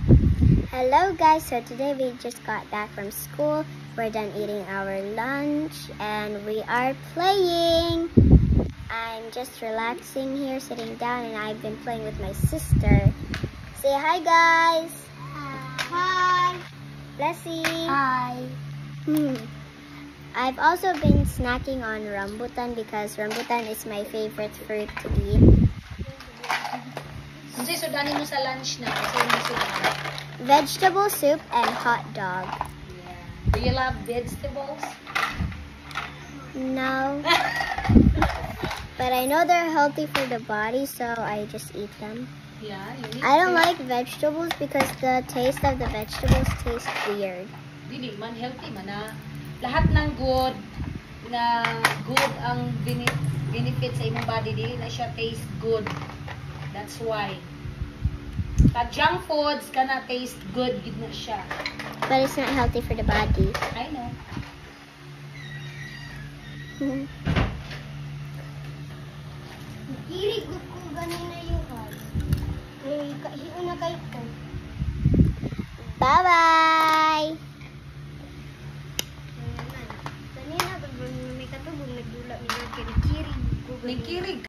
Hello guys, so today we just got back from school. We're done eating our lunch and we are playing. I'm just relaxing here, sitting down, and I've been playing with my sister. Say hi guys. Hi. Blessy. Hi. I've also been snacking on rambutan because rambutan is my favorite fruit to eat. Kasi sudanin mo sa lunch na kasi hindi sudan. Vegetable soup and hot dog. Yeah. Do you love vegetables? No. But I know they're healthy for the body, so I just eat them. Yeah, you need I don't like vegetables because the taste of the vegetables tastes weird. Dili man healthy man na lahat ng good ang benefit sa imong body dili na siya taste good. That's why. But junk foods gonna taste good gid na siya. But it's not healthy for the body. I know. Irig ko ganina yung hal. Hiyon na kayo ko. Bye-bye! Kanina, may katubog nagdula. May kirig. Nagkirig.